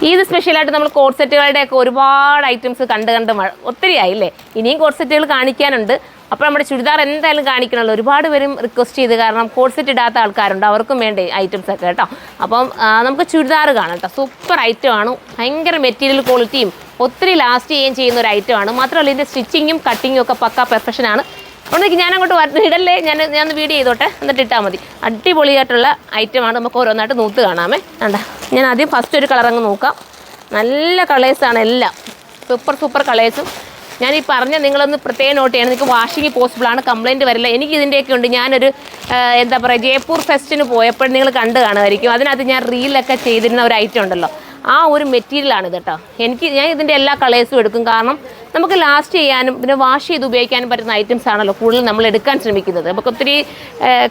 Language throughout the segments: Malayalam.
ഇത് സ്പെഷ്യലായിട്ട് നമ്മൾ കോഡ് സെറ്റുകളുടെയൊക്കെ ഒരുപാട് ഐറ്റംസ് കണ്ട് ഒത്തിരി ആയില്ലേ. ഇനിയും കോഡ് സെറ്റുകൾ കാണിക്കാനുണ്ട്. അപ്പോൾ നമ്മുടെ ചുരിദാർ എന്തായാലും കാണിക്കണമല്ലോ. ഒരുപാട് പേരും റിക്വസ്റ്റ് ചെയ്ത്, കാരണം കോഡ് സെറ്റ് ഇടാത്ത ആൾക്കാരുണ്ട്, അവർക്കും വേണ്ടേ ഐറ്റംസ് ഒക്കെ കേട്ടോ. അപ്പം നമുക്ക് ചുരിദാർ കാണാം കേട്ടോ. സൂപ്പർ ഐറ്റമാണ്, ഭയങ്കര മെറ്റീരിയൽ ക്വാളിറ്റിയും ഒത്തിരി ലാസ്റ്റ് ചെയ്യുന്ന ഒരു ഐറ്റമാണ്. മാത്രമല്ല ഇതിൻ്റെ സ്റ്റിച്ചിങ്ങും കട്ടിങ്ങും ഒക്കെ പക്ക പെർഫെക്ഷനാണ്. അതുകൊണ്ട് ഞാൻ അങ്ങോട്ട് ഇടല്ലേ, ഞാൻ വീഡിയോ ചെയ്തോട്ടെ, എന്നിട്ട് ഇട്ടാൽ മതി. അടിപൊളിയായിട്ടുള്ള ഐറ്റമാണ്. നമുക്ക് ഓരോന്നായിട്ട് നൂത്ത് കാണാമേ. വേണ്ട, ഞാൻ ആദ്യം ഫസ്റ്റ് ഒരു കളർ അങ്ങ് നോക്കാം. നല്ല കളേഴ്സാണ് എല്ലാം, സൂപ്പർ കളേഴ്സും. ഞാൻ ഈ പറഞ്ഞ നിങ്ങളൊന്ന് പ്രത്യേകം നോട്ട് ചെയ്യണം. നിങ്ങൾക്ക് വാഷിങ് പോസിബിളാണ്, കംപ്ലയിൻറ്റ് വരില്ല. എനിക്ക് ഇതിൻ്റെയൊക്കെ ഉണ്ട്. ഞാനൊരു എന്താ പറയുക, ജയ്പൂർ ഫെസ്റ്റിന് പോയപ്പോൾ നിങ്ങൾ കണ്ടു കാണുമായിരിക്കും. അതിനകത്ത് ഞാൻ റീലൊക്കെ ചെയ്തിരുന്ന ഒരു ഐറ്റം ഉണ്ടല്ലോ, ആ ഒരു മെറ്റീരിയലാണ് ഇത് കേട്ടോ. ഞാൻ ഇതിൻ്റെ എല്ലാ കളേഴ്സും എടുക്കും. കാരണം നമുക്ക് ലാസ്റ്റ് ചെയ്യാനും പിന്നെ വാഷ് ചെയ്ത് ഉപയോഗിക്കാനും പറ്റുന്ന ഐറ്റംസ് ആണല്ലോ കൂടുതൽ നമ്മൾ എടുക്കാൻ ശ്രമിക്കുന്നത്. നമുക്ക് ഒത്തിരി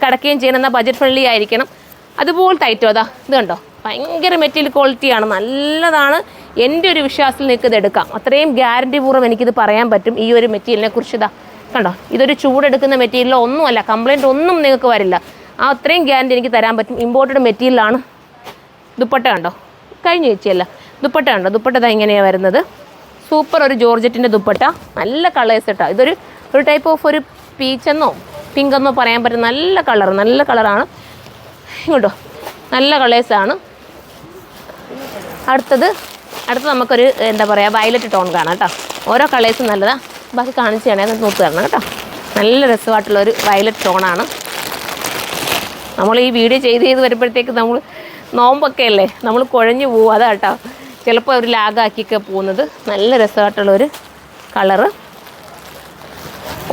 കിടക്കുകയും ചെയ്യണം, എന്നാൽ ബഡ്ജറ്റ് ഫ്രണ്ട്ലി ആയിരിക്കണം. അതുപോലത്തെ ഐറ്റം അതാ ഇത് കണ്ടോ, ഭയങ്കര മെറ്റീരിയൽ ക്വാളിറ്റിയാണ്, നല്ലതാണ്. എൻ്റെ ഒരു വിശ്വാസത്തിൽ നിങ്ങൾക്ക് ഇത് എടുക്കാം. അത്രയും ഗ്യാരണ്ടി പൂർവ്വം എനിക്കിത് പറയാൻ പറ്റും. ഈ ഒരു മെറ്റീരിയലിനെ കുറിച്ച് ഇതാ കണ്ടോ, ഇതൊരു ചൂടെടുക്കുന്ന മെറ്റീരിയലോ ഒന്നുമല്ല, കംപ്ലയിൻ്റ് ഒന്നും നിങ്ങൾക്ക് വരില്ല. ആ അത്രയും ഗ്യാരണ്ടി എനിക്ക് തരാൻ പറ്റും. ഇമ്പോർട്ടഡ് മെറ്റീരിയലാണ്. ദുപ്പട്ട കണ്ടോ, കഴിഞ്ഞ ചേച്ചിയല്ല, ദുപ്പട്ട കണ്ടോ, ദുപ്പട്ട ഇങ്ങനെയാണ് വരുന്നത്. സൂപ്പർ ഒരു ജോർജറ്റിൻ്റെ ദുപ്പട്ട, നല്ല കളേഴ്സ് കേട്ടോ. ഇതൊരു ടൈപ്പ് ഓഫ് ഒരു പീച്ചെന്നോ പിങ്കെന്നോ പറയാൻ പറ്റും. നല്ല കളറാണ് ഇങ്ങോട്ടോ, നല്ല കളേഴ്സാണ്. അടുത്തത് നമുക്കൊരു എന്താ പറയുക, വയലറ്റ് ടോൺ കാണാം കേട്ടോ. ഓരോ കളേഴ്സും നല്ലതാണ്. ബാക്കി കാണിച്ചു തരണേ, അത് നോക്കി തരണം കേട്ടോ. നല്ല രസമായിട്ടുള്ളൊരു വയലറ്റ് ടോണാണ്. നമ്മൾ ഈ വീഡിയോ ചെയ്ത് വരുമ്പോഴത്തേക്ക് നമ്മൾ നോമ്പൊക്കെ അല്ലേ, നമ്മൾ കുഴഞ്ഞു പോകും. അതാ കേട്ടോ, ചിലപ്പോൾ ഒരു ലാഗാക്കിയൊക്കെ പോകുന്നത്. നല്ല രസമായിട്ടുള്ളൊരു കളറ്.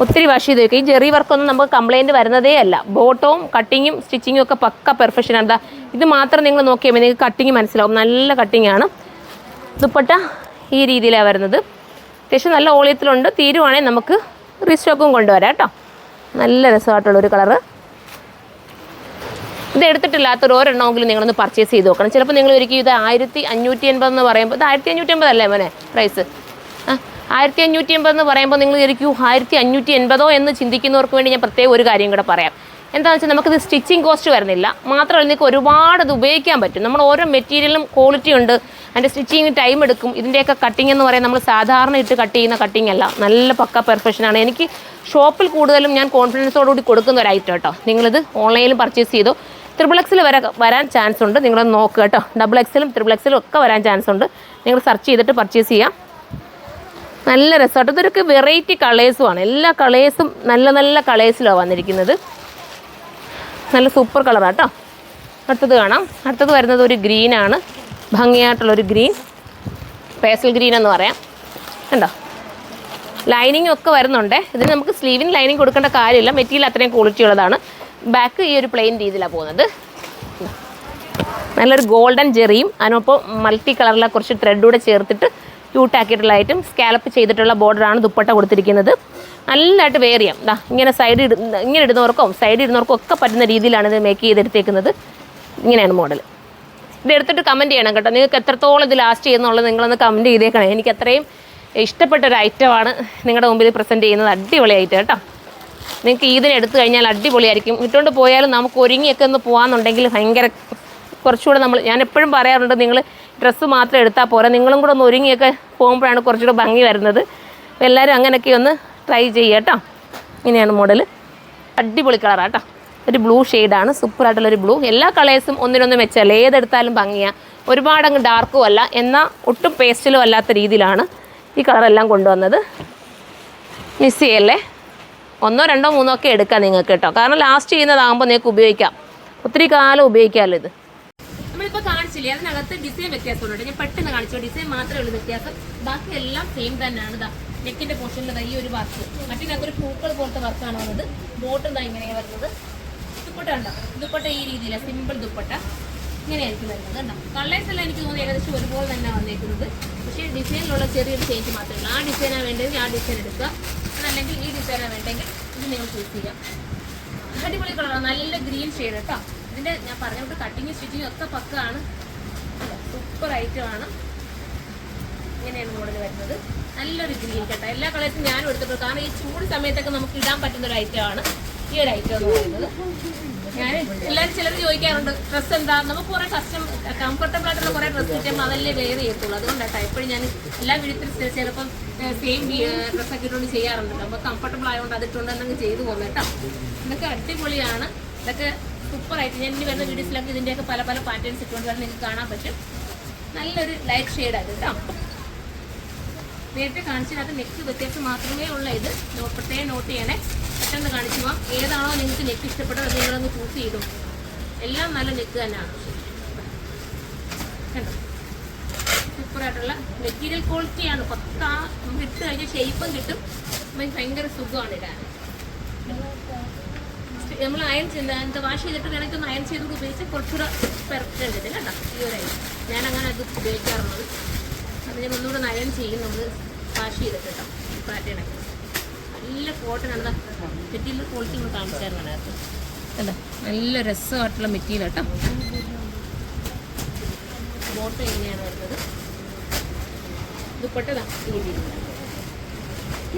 ഒത്തിരി വാഷ് ചെയ്ത് വയ്ക്കുക. ഈ ജെറി വർക്കൊന്നും നമുക്ക് കംപ്ലയിൻറ്റ് വരുന്നതേ അല്ല. ബോട്ടവും കട്ടിങ്ങും സ്റ്റിച്ചിങ്ങും ഒക്കെ പക്ക പെർഫെക്ഷനാണ്. എന്താ ഇത് മാത്രം നിങ്ങൾ നോക്കിയാൽ മതി, നിങ്ങൾക്ക് കട്ടിങ് മനസ്സിലാവും. നല്ല കട്ടിങ്ങാണ്. ദുപ്പട്ട ഈ രീതിയിലാണ് വരുന്നത്. അത്യാവശ്യം നല്ല ഓളിയത്തിലുണ്ട്. തീരുവാണെങ്കിൽ നമുക്ക് റീസ്റ്റോക്കും കൊണ്ടുവരാം കേട്ടോ. നല്ല രസമായിട്ടുള്ളൊരു കളറ്. ഇത് എടുത്തിട്ടില്ലാത്തൊരു ഒരെണ്ണമെങ്കിലും നിങ്ങളൊന്ന് പർച്ചേസ് ചെയ്ത് നോക്കണം. ചിലപ്പോൾ നിങ്ങൾ ഒരിക്കലും ഇത് 1580 എന്ന് പറയുമ്പോൾ, ഇത് 1550 അല്ലേ മോനെ പ്രൈസ്? 1550 എന്ന് പറയുമ്പോൾ നിങ്ങൾ ഒരിക്കലും 1580 എന്ന് ചിന്തിക്കുന്നവർക്ക് വേണ്ടി ഞാൻ പ്രത്യേകം ഒരു കാര്യം കൂടെ പറയാം. എന്താണെന്ന് വെച്ചാൽ നമുക്കിത് സ്റ്റിച്ചിങ് കോസ്റ്റ് വരുന്നില്ല. മാത്രമല്ല നിങ്ങൾക്ക് ഒരുപാട് അത് ഉപയോഗിക്കാൻ പറ്റും. നമ്മൾ ഓരോ മെറ്റീരിയലും ക്വാളിറ്റി ഉണ്ട്, അതിൻ്റെ സ്റ്റിച്ചിങ് ടൈം എടുക്കും. ഇതിൻ്റെയൊക്കെ കട്ടിങ് എന്ന് പറയുന്നത് നമ്മൾ സാധാരണ ഇട്ട് കട്ട് ചെയ്യുന്ന കട്ടിങ് അല്ല, നല്ല പക്ക പെർഫെക്ഷനാണ്. എനിക്ക് ഷോപ്പിൽ കൂടുതലും ഞാൻ കോൺഫിഡൻസോടുകൂടി കൊടുക്കുന്ന ഒരു ഐറ്റം കേട്ടോ. നിങ്ങളിത് ഓൺലൈനിൽ പർച്ചേസ് ചെയ്തോ. XXL വരാൻ ചാൻസ് ഉണ്ട്, നിങ്ങളൊന്ന് നോക്കുക കേട്ടോ. XXL XXL ഒക്കെ വരാൻ ചാൻസ് ഉണ്ട്. നിങ്ങൾ സെർച്ച് ചെയ്തിട്ട് പർച്ചേസ് ചെയ്യാം. നല്ല രസമായിട്ട്. ഇതൊക്കെ വെറൈറ്റി കളേഴ്സുമാണ്. എല്ലാ കളേഴ്സും നല്ല കളേഴ്സിലാണ് വന്നിരിക്കുന്നത്. നല്ല സൂപ്പർ കളറാണ് കേട്ടോ. അടുത്തത് കാണാം. അടുത്തത് വരുന്നത് ഒരു ഗ്രീനാണ്, ഭംഗിയായിട്ടുള്ളൊരു ഗ്രീൻ, പേസ്റ്റൽ ഗ്രീൻ എന്ന് പറയാം. കണ്ടോ, ലൈനിങ് ഒക്കെ വരുന്നുണ്ട്. ഇതിന് നമുക്ക് സ്ലീവിന് ലൈനിങ് കൊടുക്കേണ്ട കാര്യമില്ല, മെറ്റീരിയൽ അത്രയും ക്വാളിറ്റി ഉള്ളതാണ്. ബാക്ക് ഈ ഒരു പ്ലെയിൻ രീതിയിലാണ് പോകുന്നത്. നല്ലൊരു ഗോൾഡൻ ജെറിയും അതിനൊപ്പം മൾട്ടി കളറിലെ കുറച്ച് ത്രെഡൂടെ ചേർത്തിട്ട് ക്യൂട്ടാക്കിയിട്ടുള്ള ഐറ്റം, സ്കാലപ്പ് ചെയ്തിട്ടുള്ള ബോർഡറാണ് ദുപ്പട്ട കൊടുത്തിരിക്കുന്നത്. നല്ലതായിട്ട് വെയർ ചെയ്യാം. ഇങ്ങനെ ഇങ്ങനെ ഇടുന്നവർക്കും സൈഡ് ഇടുന്നവർക്കും ഒക്കെ പറ്റുന്ന രീതിയിലാണ് ഇത് മേക്ക് ചെയ്തെടുത്തേക്കുന്നത്. ഇങ്ങനെയാണ് മോഡൽ. ഇത് എടുത്തിട്ട് കമൻറ്റ് ചെയ്യണം കേട്ടോ. നിങ്ങൾക്ക് എത്രത്തോളം ഇത് ലാസ്റ്റ് ചെയ്യുന്നുള്ളത് നിങ്ങളൊന്ന് കമൻറ്റ് ചെയ്തേക്കണേ. എനിക്ക് അത്രയും ഇഷ്ടപ്പെട്ടൊരു ഐറ്റമാണ് നിങ്ങളുടെ മുമ്പിൽ പ്രസൻറ്റ് ചെയ്യുന്നത്. അടിപൊളി ഐറ്റം കേട്ടോ. നിങ്ങൾക്ക് ഇതിന് എടുത്തു കഴിഞ്ഞാൽ അടിപൊളിയായിരിക്കും. ഇട്ടുകൊണ്ട് പോയാലും നമുക്ക് ഒരുങ്ങിയൊക്കെ ഒന്ന് പോകാമെന്നുണ്ടെങ്കിൽ ഭയങ്കര കുറച്ചുകൂടെ ഞാൻ എപ്പോഴും പറയാറുണ്ട്, നിങ്ങൾ ഡ്രസ്സ് മാത്രം എടുത്താൽ പോരാ, നിങ്ങളും കൂടെ ഒന്ന് ഒരുങ്ങിയൊക്കെ പോകുമ്പോഴാണ് കുറച്ചുകൂടെ ഭംഗി വരുന്നത്. അപ്പോൾ എല്ലാവരും അങ്ങനെയൊക്കെ ഒന്ന് ട്രൈ ചെയ്യുക കേട്ടോ. ഇങ്ങനെയാണ് മോഡൽ. അടിപൊളി കളറാണ് കേട്ടോ. ഒരു ബ്ലൂ ഷെയ്ഡാണ്, സൂപ്പറായിട്ടുള്ളൊരു ബ്ലൂ. എല്ലാ കളേഴ്സും ഒന്നിനൊന്നും വെച്ചല്ല, ഏതെടുത്താലും ഭംഗിയാണ്. ഒരുപാടങ്ങ് ഡാർക്കും അല്ല, എന്നാൽ ഒട്ടും പേസ്റ്റലും അല്ലാത്ത രീതിയിലാണ് ഈ കളറെല്ലാം കൊണ്ടുവന്നത്. മിസ് ചെയ്യല്ലേ. 1, 2, 3 ഒക്കെ എടുക്കാം നിങ്ങൾക്ക് കേട്ടോ. കാരണം ലാസ്റ്റ് ചെയ്യുന്നതാകുമ്പോൾ നിങ്ങൾക്ക് ഉപയോഗിക്കാം, ഒത്തിരി കാലം ഉപയോഗിക്കാമല്ലോ. ഇത് നമ്മളിപ്പോൾ കാണിച്ചില്ലേ, അതിനകത്ത് ഡിസൈൻ വ്യത്യാസമുണ്ട്. ഞാൻ പെട്ടെന്ന് കാണിച്ചു, ഡിസൈൻ മാത്രമേ ഉള്ളൂ വ്യത്യാസം. ബാക്കി എല്ലാം സെയിം തന്നെയാണ്. ഇതാ നെക്കിൻ്റെ പോർഷനിൽ ഈ ഒരു വർക്ക്, മറ്റേ ഞങ്ങൾക്കൊരു പൂക്കൾ പോലത്തെ വർക്കാണ് വന്നത്. ബോട്ടും ഇതാ ഇങ്ങനെയാണ് വരുന്നത്. ദുപ്പട്ട ഉണ്ടോ, ദുപ്പട്ട ഈ രീതിയിലാണ്, സിമ്പിൾ ദുപ്പട്ട ഇങ്ങനെയായിരിക്കും വരുന്നത് കേട്ടോ. കളേഴ്സ് എല്ലാം എനിക്ക് തോന്നുന്നു ഏകദേശം ഒരുപോലെ തന്നെ വന്നേക്കുന്നത്. പക്ഷേ ഡിസൈനിലുള്ള ചെറിയൊരു ചേഞ്ച് മാത്രമേ ഉള്ളൂ. ആ ഡിസൈനാണ് വേണ്ടത് ആ ഡിസൈൻ എടുക്കുക, അതല്ലെങ്കിൽ ഈ ഡിസൈനാണ് വേണ്ടെങ്കിൽ ഇത് നിങ്ങൾ ചൂസ് ചെയ്യാം. അടിപൊളി കളറാണ്, നല്ല ഗ്രീൻ ഷെയ്ഡ് കേട്ടോ. ഇതിൻ്റെ ഞാൻ പറഞ്ഞിട്ട് കട്ടിങ് സ്റ്റിച്ചിങ് ഒക്കെ പക്കാണ്. സൂപ്പർ ഐറ്റമാണ്. ഇങ്ങനെയാണ് മോഡൽ വരുന്നത്. നല്ലൊരു ഗ്രീൻ കേട്ടോ. എല്ലാ കളേഴ്സും ഞാനും എടുത്തിട്ടുണ്ട്, കാരണം ഈ ചൂട് സമയത്തൊക്കെ നമുക്ക് ഇടാൻ പറ്റുന്നൊരു ഐറ്റമാണ്. ഈ ഒരു ഐറ്റം എന്ന് പറയുന്നത്. ഞാൻ എല്ലാവരും ചിലർ ചോദിക്കാറുണ്ട് ഡ്രസ്സ് എന്താ, നമുക്ക് കുറേ കംഫർട്ടബിൾ ആയിട്ടുള്ള കുറേ ഡ്രസ്സ് കിട്ടുമ്പോൾ അതല്ലേ വെയർ ചെയ്യത്തുള്ളൂ. അതുകൊണ്ടാണ് എപ്പോഴും ഞാൻ എല്ലാ വീട്ടിൽ ചിലപ്പം സെയിം ഡ്രസ്സൊക്കെ ഇട്ടുകൊണ്ട് ചെയ്യാറുണ്ടല്ലോ. അപ്പോൾ കംഫർട്ടബിൾ ആയതുകൊണ്ട് അതിട്ടുകൊണ്ട് തന്നെ ചെയ്തു പോകുന്നത് കേട്ടോ. ഇതൊക്കെ അടിപൊളിയാണ്. ഇതൊക്കെ സൂപ്പറായിട്ട് ഞാൻ ഇനി വരുന്ന വീഡിയോസിലൊക്കെ ഇതിൻ്റെയൊക്കെ പല പല പാറ്റേൺസ് ഇട്ടുകൊണ്ട് വരെ നിങ്ങൾക്ക് കാണാൻ പറ്റും. നല്ലൊരു ലൈറ്റ് ഷെയ്ഡാണ് കേട്ടോ. നേരത്തെ കാണിച്ചതിനകത്ത് നെക്ക് വ്യത്യാസം മാത്രമേ ഉള്ള ഇത് പ്രത്യേകം നോട്ട് ചെയ്യണേ. പെട്ടെന്ന് കാണിച്ചു പോവാം. ഏതാണോ നിങ്ങൾക്ക് നെക്ക് ഇഷ്ടപ്പെട്ടത് അത് നിങ്ങളൊന്ന് ചൂസ് ചെയ്തു. എല്ലാം നല്ല നെക്ക് തന്നെയാണ്. കണ്ടോ, സൂപ്പറായിട്ടുള്ള മെറ്റീരിയൽ ക്വാളിറ്റിയാണ്. നമുക്ക് ഇട്ട് കഴിഞ്ഞാൽ ഷേപ്പും കിട്ടും. ഭയങ്കര സുഖമാണ് ഇടാൻ. നമ്മൾ അയൺ എന്താ വാഷ് ചെയ്തിട്ട് വേണമെങ്കിൽ ഒന്ന് അയൺ ചെയ്തുകൊണ്ട് ഉപയോഗിച്ച് കുറച്ചുകൂടെ പെർഫെക്റ്റ് ഉണ്ട് കേട്ടോ. ഈ ഒരു അയൺ ഞാനങ്ങനെ അത് ഉപയോഗിക്കാറുള്ളത്. അത് ഞാൻ ഒന്നുകൂടെ അയൺ ചെയ്യും നമ്മൾ വാഷ് ചെയ്തിട്ട് കേട്ടോ. പാറ്റേണൊക്കെ നല്ല കോട്ടൺ ആണ്. മെറ്റീരിയൽ ക്വാളിറ്റി നമ്മൾ കാണിച്ചായിരുന്നു അതിനകത്ത്. അല്ലേ, നല്ല രസമായിട്ടുള്ള മെറ്റീരിയൽ കേട്ടോ. ബോട്ടം എങ്ങനെയാണ് വരുന്നത്, ദുപ്പട്ടതാ ഈ രീതിയിലാണ്.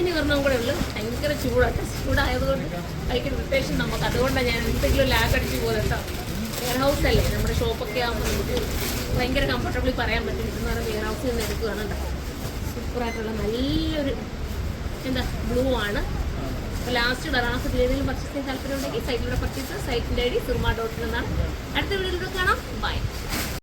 ഇനി പറഞ്ഞാൽ കൂടെ ഉള്ളു ഭയങ്കര ചൂടായതുകൊണ്ട് ഭയങ്കര റിട്ടേഷൻ നമുക്ക്. അതുകൊണ്ടാണ് ഞാൻ എന്തെങ്കിലും ലാഗ് അടിച്ച് പോകുന്നത് കേട്ടോ. വെയർ ഹൗസ് അല്ലേ, നമ്മുടെ ഷോപ്പൊക്കെ ആകുമ്പോൾ നമുക്ക് ഭയങ്കര കംഫർട്ടബിളി പറയാൻ പറ്റും. ഇതെന്ന് പറഞ്ഞാൽ വെയർ ഹൗസിൽ നിന്ന് എടുക്കുകയാണ് കേട്ടോ. സൂപ്പറായിട്ടുള്ള നല്ലൊരു എന്താ ബ്ലൂ ആണ്. അപ്പോൾ ലാസ്റ്റ് കളറാണ്. ഏതെങ്കിലും പർച്ചേസ് ചെയ്യാൻ താല്പര്യം ഉണ്ടെങ്കിൽ സൈറ്റിലൂടെ പർച്ചേസ്. സൈറ്റിൻ്റെ ഐഡി surma.in എന്നാണ്. അടുത്ത വീഡിയോയിലൂടെ കാണാം. ബൈ.